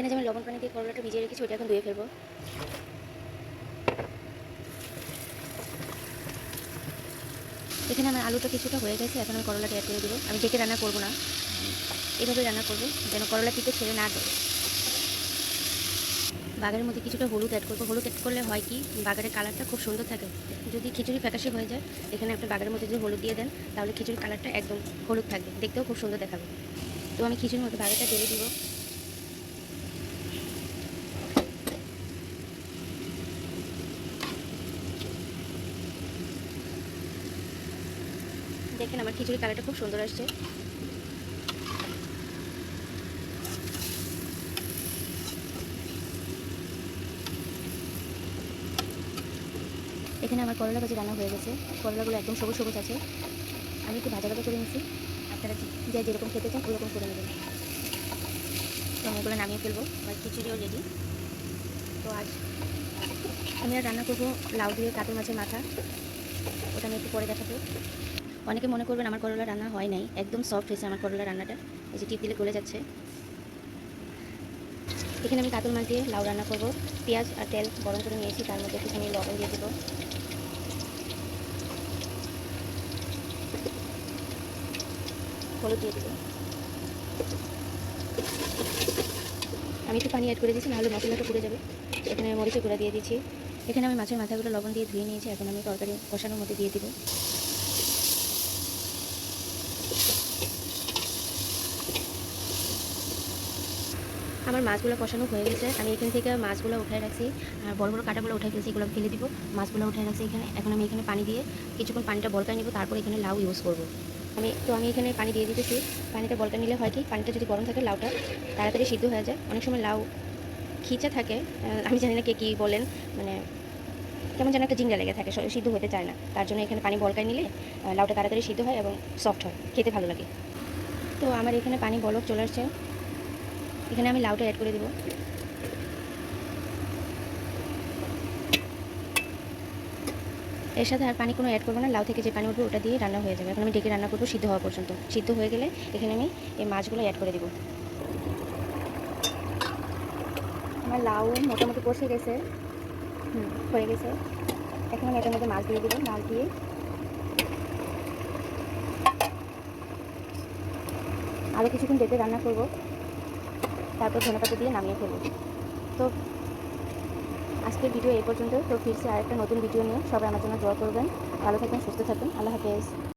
এখানে যে আমি লবণ পানি দিয়ে করলাটা ভিজিয়ে রেখেছি ওটা এখন ধুয়ে ফেলবো। এখানে আমার আলুটা কিছুটা হয়ে গেছে, এখন আমি করলাটা অ্যাড করে দেবো। আমি ঢেকে রান্না করবো না, এভাবে রান্না করবো যেন করলা পিঠে ছেড়ে না দেয়। বাগারের মধ্যে কিছুটা হলুদ অ্যাড করবো। হলুদ অ্যাড করলে হয় কি, বাগারের কালারটা খুব সুন্দর থাকে। যদি খিচুড়ি ফ্যাকাশে হয়ে যায়, এখানে আপনি বাগারের মধ্যে যদি হলুদ দিয়ে দেন তাহলে খিচুড়ির কালারটা একদম হলুদ থাকবে, দেখতেও খুব সুন্দর দেখাবে। তো আমি খিচুড়ির মধ্যে বাগারটা ঢেলে দিব। দেখেন আমার খিচুড়ির কালারটা খুব সুন্দর আসছে। এখানে আমার করলা ভাজি রান্না হয়ে গেছে। করলাগুলো একদম সবুজ সবুজ আছে। আমি একটু ভাজা ভাজা করে নিচ্ছি, আপনারা যে যেরকম খেতে চান ওরকম করে নেবেন। তো আমি এগুলো নামিয়ে ফেলবো। আমার খিচুড়িও রেডি। তো আজ আমি আর রান্না করবো লাউ দিয়ে কাতল মাছের মাথা, ওটা আমি একটু পরে দেখাবো। অনেকে মনে করবেন আমার করলা রান্না হয় নাই, একদম সফট হয়েছে আমার করলা রান্নাটা। এই যে টিপ দিলে গলে যাচ্ছে। এখানে আমি কাতল মাছ দিয়ে লাউ রান্না করবো। পেঁয়াজ আর তেল গরম করে নিয়েছি, তার মধ্যে একটুখানি লবণ দিয়ে দেবো, হলুদ দিয়ে দেবো। আমি একটু পানি অ্যাড করে দিয়েছি, নাহলে মশলাটা পুড়ে যাবে। এখানে মরিচের গুঁড়া দিয়ে দিচ্ছি। এখানে আমি মাছের মাথাগুলো লবণ দিয়ে ধুয়ে নিয়েছি, এখন আমি তরকারি কষানোর মধ্যে দিয়ে দিব। আমার মাছগুলো কষানো হয়ে গেছে। আমি এখান থেকে মাছগুলো উঠায় রাখছি, আর বড় বড় কাঁটাগুলো উঠাই ফেলছি, এগুলো ফেলে দিব। মাছগুলো উঠায় রাখছি এখানে। এখন আমি এখানে পানি দিয়ে কিছুক্ষণ পানিটা বলকায় নেব, তারপর এখানে লাউ ইউজ করব। আমি এখানে পানি দিয়ে দিতেছি। পানিটা বলকা নিলে হয় কি, পানিটা যদি গরম থাকে লাউটা তাড়াতাড়ি সিদ্ধ হয়ে যায়। অনেক সময় লাউ খিচা থাকে, আমি জানি না কে কী বলেন, মানে কেমন যেন একটা জিঙ্গা লেগে থাকে, সিদ্ধ হতে চায় না। তার জন্য এখানে পানি বলকায় নিলে লাউটা তাড়াতাড়ি সিদ্ধ হয় এবং সফট হয়, খেতে ভালো লাগে। তো আমার এখানে পানি বলক চলে আসছে, এখানে আমি লাউটা অ্যাড করে দেবো। এর সাথে আর পানি কোনো অ্যাড করবো না, লাউ থেকে যে পানি উঠবে ওটা দিয়ে রান্না হয়ে যাবে। এখন আমি ডেকে রান্না করবো সিদ্ধ হওয়া পর্যন্ত। সিদ্ধ হয়ে গেলে এখানে আমি এই মাছগুলো অ্যাড করে দেবো। আমার লাউ মোটামুটি কষে গেছে, হয়ে গেছে। এখন আমি এটার মধ্যে মাছ দিয়ে দেবো। মাছ দিয়ে আরও কিছুক্ষণ ডেকে রান্না করব, তারপর ধনেপাতা দিয়ে নামিয়ে ফেলবো। তো আজকের ভিডিও এই পর্যন্ত। তো ফিরছি আরেকটা নতুন ভিডিও নিয়ে। সবাই আমার জন্য দোয়া করবেন। ভালো থাকবেন, সুস্থ থাকবেন। আল্লাহ হাফেজ।